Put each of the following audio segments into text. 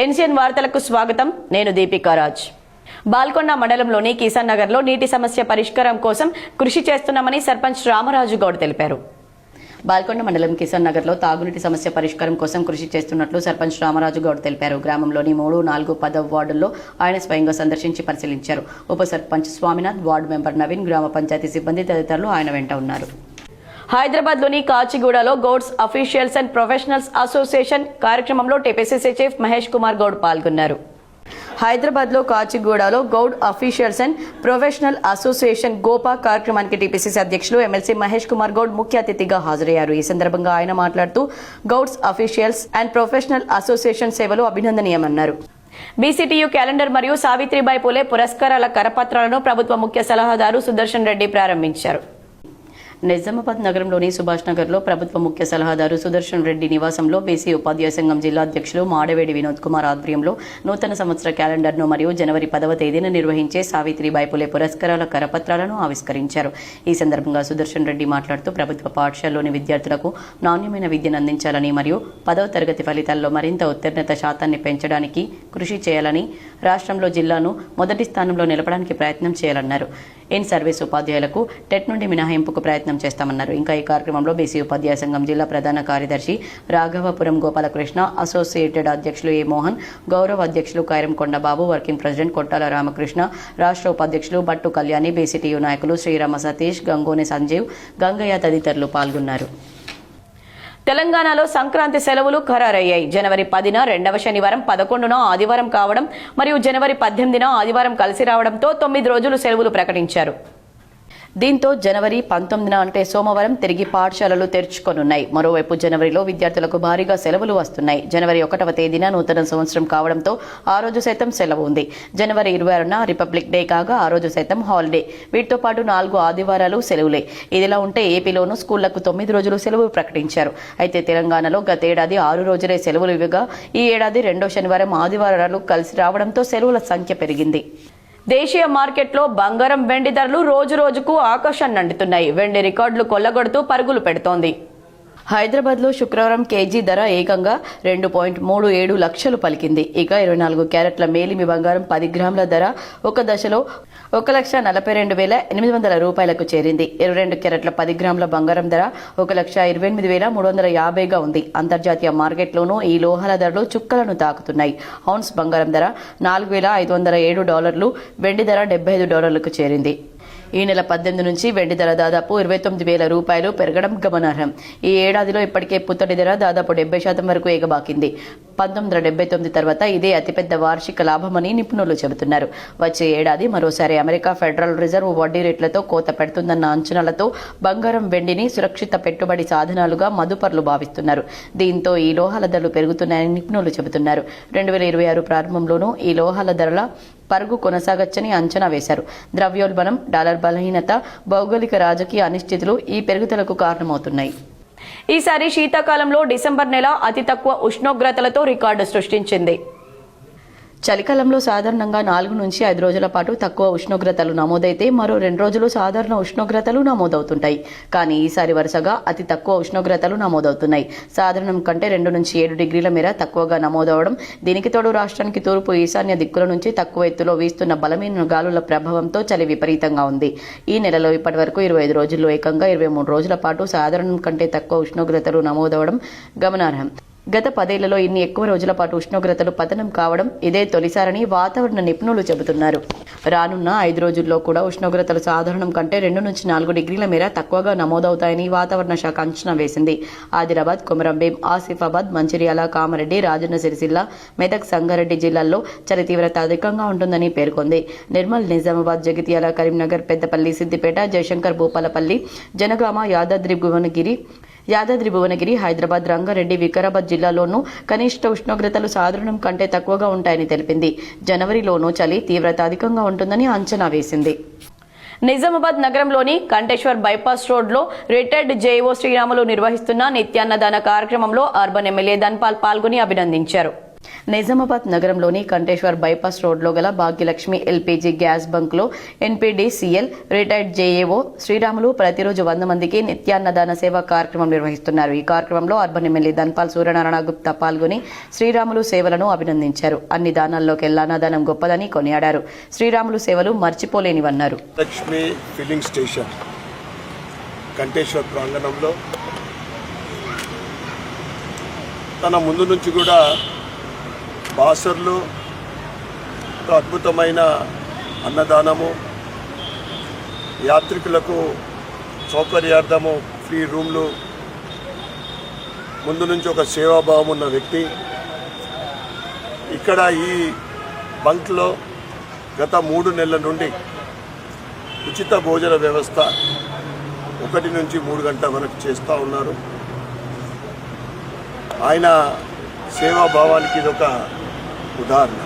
NCN వార్తలకు స్వాగతం. నేను దీపికా రాజ్. బాల్కొండ మండలంలోని కిసాన్ నగర్లో నీటి సమస్య పరిష్కారం కోసం కృషి చేస్తున్నామని సర్పంచ్ రామరాజు గౌడ్ తెలిపారు. బాల్కొండ మండలం కిసాన్ నగర్లో తాగునీటి సమస్య పరిష్కారం కోసం కృషి చేస్తున్నట్లు సర్పంచ్ రామరాజు గౌడ్ తెలిపారు. గ్రామంలోని 3, 4, 10 వార్డుల్లో ఆయన స్వయంగా సందర్శించి పరిశీలించారు. ఉప సర్పంచ్ స్వామినాథ్, వార్డు మెంబర్ నవీన్, గ్రామ పంచాయతీ సిబ్బంది తదితరులు ఆయన వెంట ఉన్నారు. హైదరాబాద్లోని కాచిగూడలో Gouds officials and professionals association కార్యక్రమంలో టీపీసీసీ చీఫ్ మహేష్ కుమార్ గౌడ్ పాల్గొన్నారు. హైదరాబాద్లో కాచిగూడలో Goud officials and professional association గోపా కార్యక్రమానికి టీపీసీసీ అధ్యక్షులు ఎమ్మెల్సీ మహేష్ కుమార్ గౌడ్ ముఖ్య అతిథిగా హాజరయ్యారు. ఈ సందర్భంగా ఆయన మాట్లాడుతూ Gouds officials and professional association సేవలు అభినందనీయమన్నారు. బీసీటీయూ క్యాలెండర్ మరియు సావిత్రిబాయి పూలే పురస్కారాల కరపత్రాలను ప్రభుత్వ ముఖ్య సలహాదారు సుదర్శన్ రెడ్డి ప్రారంభించారు. నిజామాబాద్ నగరంలోని సుభాష్ నగర్లో ప్రభుత్వ ముఖ్య సలహాదారు సుదర్శన్ రెడ్డి నివాసంలో బీసీ ఉపాధ్యాయ సంఘం జిల్లా అధ్యక్షులు మాడవేడి వినోద్ కుమార్ ఆధ్వర్యంలో నూతన సంవత్సర క్యాలెండర్ను మరియు జనవరి 10వ తేదీన నిర్వహించే సావిత్రిబాయి పూలే పురస్కారాల కరపత్రాలను ఆవిష్కరించారు. ఈ సందర్భంగా సుదర్శన్ రెడ్డి మాట్లాడుతూ ప్రభుత్వ పాఠశాలలోని విద్యార్థులకు నాణ్యమైన విద్యను అందించాలని మరియు 10వ తరగతి ఫలితాల్లో మరింత ఉత్తీర్ణత శాతాన్ని పెంచడానికి కృషి చేయాలని, రాష్ట్రంలో జిల్లాను మొదటి స్థానంలో నిలపడానికి ప్రయత్నం చేయాలన్నారు. ఇన్ సర్వీస్ ఉపాధ్యాయులకు టెట్ నుండి మినహాయింపుకు ప్రయత్నం చేస్తామన్నారు. ఇంకా ఈ కార్యక్రమంలో బీసీ ఉపాధ్యాయ సంఘం జిల్లా ప్రధాన కార్యదర్శి రాఘవపురం గోపాలకృష్ణ, అసోసియేటెడ్ అధ్యక్షులు ఏ మోహన్, గౌరవ అధ్యక్షులు కైరం కొండబాబు, వర్కింగ్ ప్రెసిడెంట్ కొట్టాల రామకృష్ణ, రాష్ట్ర ఉపాధ్యక్షులు బట్టు కళ్యాణి, బీసీటీయూ నాయకులు శ్రీరామ సతీష్, గంగోని సంజీవ్, గంగయ్య తదితరులు పాల్గొన్నారు. తెలంగాణలో సంక్రాంతి సెలవులు ఖరారయ్యాయి. జనవరి 10న రెండవ శనివారం, 11న ఆదివారం కావడం మరియు జనవరి 18న ఆదివారం కలిసి రావడంతో 9 రోజులు సెలవులు ప్రకటించారు. దీంతో జనవరి 19న అంటే సోమవారం తిరిగి పాఠశాలలు తెరుచుకోనున్నాయి. మరోవైపు జనవరిలో విద్యార్థులకు భారీగా సెలవులు వస్తున్నాయి. జనవరి 1వ తేదీన నూతన సంవత్సరం కావడంతో ఆ రోజు సైతం సెలవు ఉంది. జనవరి 26న రిపబ్లిక్ డే కాగా ఆ రోజు సైతం హాలిడే. వీటితో పాటు 4 ఆదివారాలు సెలవులే. ఇదిలా ఉంటే ఏపీలోనూ స్కూళ్లకు 9 రోజులు సెలవు ప్రకటించారు. అయితే తెలంగాణలో గతేడాది 6 రోజులే సెలవులు ఇవ్వగా ఈ ఏడాది రెండో శనివారం ఆదివారాలు కలిసి రావడంతో సెలవుల సంఖ్య పెరిగింది. దేశీయ మార్కెట్లో బంగారం, వెండి ధరలు రోజు రోజుకు ఆకాశాన్ని అంటుతున్నాయి. వెండి రికార్డులు కొల్లగొడుతూ పరుగులు పెడుతోంది. హైదరాబాద్లో శుక్రవారం కేజీ ధర ఏకంగా 2.37 లక్షలు పలికింది. ఇక 24 క్యారెట్ల మేలిమి బంగారం 10 గ్రాముల ధర ఒక దశలో 1,42,800 రూపాయలకు చేరింది. 22 క్యారెట్ల 10 గ్రాముల బంగారం ధర 1,28,350గా ఉంది. అంతర్జాతీయ మార్కెట్లోనూ ఈ లోహాల ధరలు చుక్కలను తాకుతున్నాయి. ఔన్స్ బంగారం ధర $4,507, వెండి ధర $75కు చేరింది. ఈ నెల 18 నుంచి వెండి ధర దాదాపు 29,000 రూపాయలు పెరగడం గమనార్హం. ఈ ఏడాదిలో ఇప్పటికే పుత్తడి ధర దాదాపు 70% వరకు ఎగబాకింది. 1979 తర్వాత ఇదే అతిపెద్ద వార్షిక లాభమని నిపుణులు చెబుతున్నారు. వచ్చే ఏడాది మరోసారి అమెరికా ఫెడరల్ రిజర్వ్ వడ్డీ రేట్లతో కోత పెడుతుందన్న అంచనాలతో బంగారం, వెండిని సురక్షిత పెట్టుబడి సాధనాలుగా మదుపర్లు భావిస్తున్నారు. దీంతో ఈ లోహాల ధరలు పెరుగుతున్నాయని నిపుణులు చెబుతున్నారు. 2026 ప్రారంభంలోనూ ఈ లోహాల ధరల పరుగు కొనసాగొచ్చని అంచనా వేశారు. ద్రవ్యోల్బణం, డాలర్ బలహీనత, భౌగోళిక రాజకీయ అనిశ్చితులు ఈ పెరుగుదలకు కారణమవుతున్నాయి. ఈసారి శీతాకాలంలో డిసెంబర్ నెల అతి తక్కువ ఉష్ణోగ్రతలతో రికార్డు సృష్టించింది. చలికాలంలో సాధారణంగా 4 నుంచి 5 రోజుల పాటు తక్కువ ఉష్ణోగ్రతలు నమోదైతే మరో 2 రోజులు సాధారణ ఉష్ణోగ్రతలు నమోదవుతుంటాయి. కానీ ఈసారి వరుసగా అతి తక్కువ ఉష్ణోగ్రతలు నమోదవుతున్నాయి. సాధారణం కంటే 2 నుంచి 7 డిగ్రీల మేర తక్కువగా నమోదవడం, దీనికి తోడు రాష్ట్రానికి తూర్పు, ఈశాన్య దిక్కుల నుంచి తక్కువ ఎత్తులో వీస్తున్న బలమైన గాలుల ప్రభావంతో చలి విపరీతంగా ఉంది. ఈ నెలలో ఇప్పటి వరకు 25 రోజుల్లో ఏకంగా 23 రోజుల పాటు సాధారణం కంటే తక్కువ ఉష్ణోగ్రతలు నమోదవడం గమనార్హం. గత 10 ఏళ్లలో ఇన్ని ఎక్కువ రోజుల పాటు ఉష్ణోగ్రతలు పతనం కావడం ఇదే తొలిసారని వాతావరణ నిపుణులు చెబుతున్నారు. రానున్న 5 రోజుల్లో కూడా ఉష్ణోగ్రతలు సాధారణం కంటే 2 నుంచి 4 డిగ్రీల మేర తక్కువగా నమోదవుతాయని వాతావరణ శాఖ అంచనా వేసింది. ఆదిలాబాద్, కొమరంభీం, ఆసిఫాబాద్, మంచిర్యాల, కామారెడ్డి, రాజన్న సిరిసిల్ల, మెదక్, సంగారెడ్డి జిల్లాల్లో చలి తీవ్రత అధికంగా ఉంటుందని పేర్కొంది. నిర్మల్, నిజామాబాద్, జగిత్యాల, కరీంనగర్, పెద్దపల్లి, సిద్దిపేట, జయశంకర్, భూపాలపల్లి, జనగామ, యాదాద్రి భువనగిరి, హైదరాబాద్, రంగారెడ్డి, వికారాబాద్ జిల్లాలోనూ కనిష్ట ఉష్ణోగ్రతలు సాధారణం కంటే తక్కువగా ఉంటాయని తెలిపింది. జనవరిలోనూ చలి తీవ్రత అధికంగా ఉంటుందని అంచనా వేసింది. నిజామాబాద్ నగరంలోని కంటేశ్వర్ బైపాస్ రోడ్లో రిటైర్డ్ జేఈఓ శ్రీరాములు నిర్వహిస్తున్న నిత్యాన్నదాన కార్యక్రమంలో అర్బన్ ఎమ్మెల్యే ధన్పాల్ పాల్గొని అభినందించారు. నిజామాబాద్ నగరంలోని కంటేశ్వర్ బైపాస్ రోడ్లో గల భాగ్యలక్ష్మి ఎల్పీజీ గ్యాస్ బంక్లో ఎన్పీడీసీఎల్ రిటైర్డ్ జేఏఓ శ్రీరాములు ప్రతిరోజు 100 మందికి నిత్యాన్నదాన సేవా కార్యక్రమం నిర్వహిస్తున్నారు. ఈ కార్యక్రమంలో అర్బన్ ఎమ్మెల్యే ధన్పాల్ సూర్యనారాయణ గుప్తా పాల్గొని శ్రీరాములు సేవలను అభినందించారు. అన్ని దానాల్లోకెల్లా అన్నదానం గొప్పదని కొనియాడారు. శ్రీరాములు సేవలు మర్చిపోలేనివన్నారు. లక్ష్మి ఫిల్లింగ్ స్టేషన్ కంటేశ్వర్ ప్రాంగణంలో తన ముందు నుంచి కూడా బాసర్లు అద్భుతమైన అన్నదానము, యాత్రికులకు సౌకర్యార్థము ఫ్రీ రూమ్లు, ముందు నుంచి ఒక సేవాభావం ఉన్న వ్యక్తి. ఇక్కడ ఈ బంక్లో గత 3 నెలల నుండి ఉచిత భోజన వ్యవస్థ 1 నుంచి 3 గంటల వరకు చేస్తూ ఉన్నారు. ఆయన సేవాభావానికి ఇదొక ఉదాహరణ.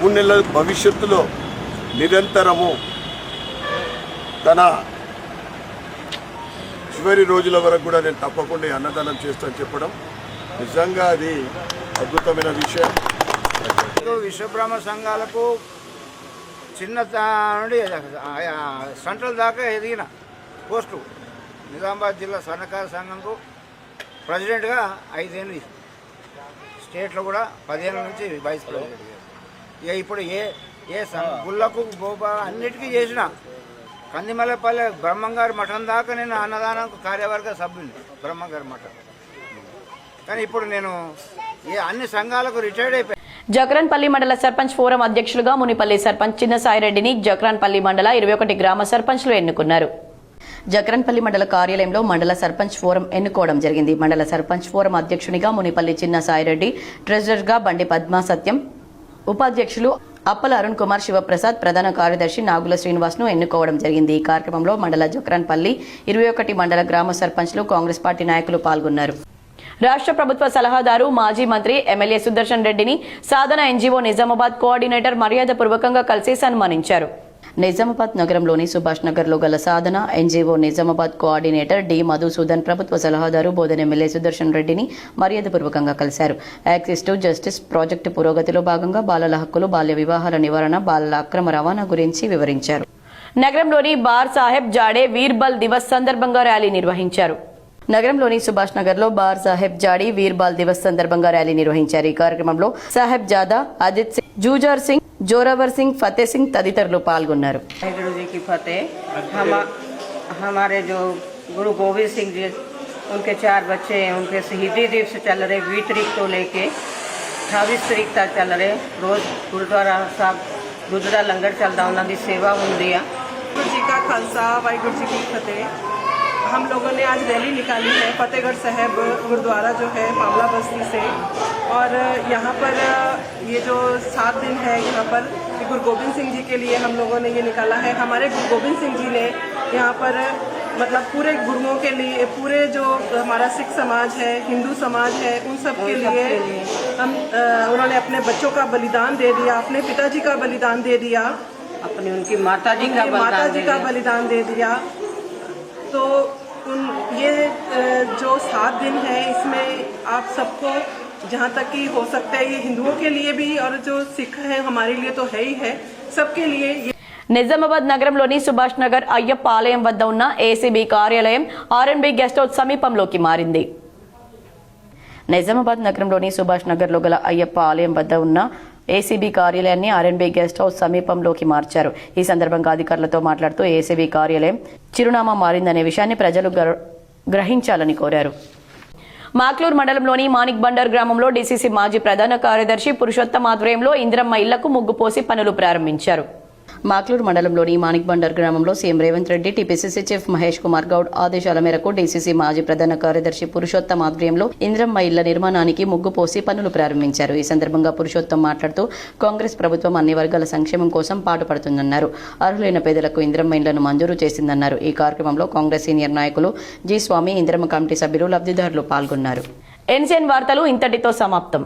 3 నెలల భవిష్యత్తులో నిరంతరము తన చివరి రోజుల వరకు కూడా నేను తప్పకుండా అన్నదానం చేస్తానని చెప్పడం నిజంగా అది అద్భుతమైన విషయం. విశ్వబ్రహ్మ సంఘాలకు చిన్న నుండి సెంట్రల్ దాకా ఎదిగిన పోస్టు. నిజామాబాద్ జిల్లా స్వర్ణకార సంఘంకు ప్రెసిడెంట్గా 5 ఏళ్ళు, స్టేట్లో కూడా 10 ఏళ్ళ నుంచి వైస్ ప్రెసిడెంట్. ఇక ఇప్పుడు ఏ గుళ్ళకు బోబా అన్నిటికీ చేసిన కందిమల్లపల్లె బ్రహ్మంగారి మఠం దాకా నేను అన్నదానం కార్యవర్గ సభ్యుని బ్రహ్మంగారి మఠం. కానీ ఇప్పుడు నేను అన్ని సంఘాలకు రిటైర్డ్ అయిపోయాను. జక్రాన్పల్లి మండల సర్పంచ్ ఫోరం అధ్యక్షులుగా మునిపల్లి సర్పంచ్ చిన్నసాయిరెడ్డిని జక్రాన్పల్లి మండల 21 గ్రామ సర్పంచ్లు ఎన్నుకున్నారు. జక్రాన్పల్లి మండల కార్యాలయంలో మండల సర్పంచ్ ఫోరం ఎన్నుకోవడం జరిగింది. మండల సర్పంచ్ ఫోరం అధ్యక్షునిగా మునిపల్లి చిన్నసాయిరెడ్డి, ట్రెజరర్గా బండి పద్మా సత్యం, ఉపాధ్యక్షులు అప్పల అరుణ్ కుమార్ శివప్రసాద్, ప్రధాన కార్యదర్శి నాగుల శ్రీనివాస్ ను ఎన్నుకోవడం జరిగింది. ఈ కార్యక్రమంలో మండల జక్రాన్పల్లి 21 మండల గ్రామ సర్పంచ్లు, కాంగ్రెస్ పార్టీ నాయకులు పాల్గొన్నారు. రాష్ట్ర ప్రభుత్వ సలహాదారు మాజీ మంత్రి ఎమ్మెల్యే సుదర్శన్ రెడ్డిని సాధన ఎన్జీఓ నిజామాబాద్ కోఆర్డినేటర్ మర్యాదపూర్వకంగా కలిసి సన్మానించారు. నిజామాబాద్ నగరంలోని సుభాష్ నగర్ లో గల Sadhana NGO Nizamabad coordinator D Madhusudan ప్రభుత్వ సలహాదారు బోధన ఎమ్మెల్యే సుదర్శన్ రెడ్డిని మర్యాదపూర్వకంగా కలిశారు. యాక్సెస్ టు జస్టిస్ ప్రాజెక్టు పురోగతిలో భాగంగా బాలల హక్కులు, బాల్య వివాహాల నివారణ, బాలల అక్రమ రవాణా గురించి వివరించారు. నగరంలోని బార్ సాహెబ్ జాడే వీర్బల్ దివస్ సందర్భంగా ర్యాలీ నిర్వహించారు. నగరంలోని సుభాష్ నగర్ లో బార్ సాహెబ్ జాడీ వీర్బాల్ దివస్ సందర్భంగా ర్యాలీ నిర్వహించారు. ఈ కార్యక్రమంలో సాహెబ్ జాదా, అజిత్ సింగ్, జూజార్ సింగ్, जोरावर सिंह, फतेह सिंह तदितरुलु पाल्गొన్నారు. गुरु जी की फतेह. हमारे जो गुरु गोविंद सिंह जी, उनके 4 बच्चे हैं, उनके शहीदी दिवस चल रहे 20 तारीख को लेके 28 तारीख तक चल रहे. रोज गुरुद्वारा साहब गुरुद्वारा लंगर चलता, उन्होंने सेवा होंगी है. गुरु जी का खालसा, वाहिगुरु जी की फतेह. हम लोगों ने आज रैली निकाली है फतेहगढ़ साहब गुरुद्वारा जो है मामला बस्ती से, और यहाँ पर ये जो 7 दिन है यहाँ पर गुरु गोविंद सिंह जी के लिए हम लोगों ने ये निकाला है. हमारे गुरु गोविंद सिंह जी ने यहाँ पर मतलब पूरे गुरुओं के लिए, पूरे जो हमारा सिख समाज है, हिंदू समाज है, उन सब के लिए हम उन्होंने अपने बच्चों का बलिदान दे दिया, अपने पिताजी का बलिदान दे दिया, अपनी उनकी माता जी का बलिदान दे दिया. तो ये जो 7 दिन है इसमें आप सबको जहाँ तक कि हो सकता है ये हिंदुओं के लिए भी और जो सिख है हमारे लिए तो है ही है, सबके लिए. నిజామాబాద్ నగరంలోని సుభాష్ నగర్ అయ్యప్ప ఆలయం వద్ద ఉన్న ఏసీబీ కార్యాలయం ఆర్ఎన్బి గెస్ట్ హౌస్ సమీపంలోకి మారింది. నిజామాబాద్ నగరంలోని సుభాష్ నగర్ లో గల అయ్యప్ప ఆలయం వద్ద ఉన్న ఏసీబీ కార్యాలయాన్ని ఆర్ఎన్బి గెస్ట్ హౌస్ సమీపంలోకి మార్చారు. ఈ సందర్భంగా అధికారులతో మాట్లాడుతూ ఏసీబీ కార్యాలయం చిరునామా మారిందనే విషయాన్ని ప్రజలు గ్రహించాలని కోరారు. మాక్లూర్ మండలంలోని మానిక్ బండర్ గ్రామంలో డీసీసీ మాజీ ప్రధాన కార్యదర్శి పురుషోత్తమ ఆధ్వర్యంలో ఇందిరమ్మ ఇళ్లకు ముగ్గు పోసి పనులు ప్రారంభించారు. మాక్లూర్ మండలంలోని మానిక్ బండర్ గ్రామంలో CM Revanth Reddy, TPCC chief Mahesh Kumar Goud ఆదేశాల మేరకు డీసీసీ మాజీ ప్రధాన కార్యదర్శి పురుషోత్తమ ఆధ్వర్యంలో ఇందిరమ్మ ఇళ్ల నిర్మాణానికి ముగ్గు పోసి పనులు ప్రారంభించారు. ఈ సందర్భంగా పురుషోత్తమ మాట్లాడుతూ కాంగ్రెస్ ప్రభుత్వం అన్ని వర్గాల సంక్షేమం కోసం పాటుపడుతుందన్నారు. అర్హులైన పేదలకు ఇందిరమ్మ ఇళ్లను మంజూరు చేసిందన్నారు. ఈ కార్యక్రమంలో కాంగ్రెస్ సీనియర్ నాయకులు జి స్వామి, ఇందిరమ్మ కమిటీ సభ్యులు, లబ్ధిదారులు పాల్గొన్నారు. ఎన్సీఎన్ వార్తలు ఇంతటితో సమాప్తం.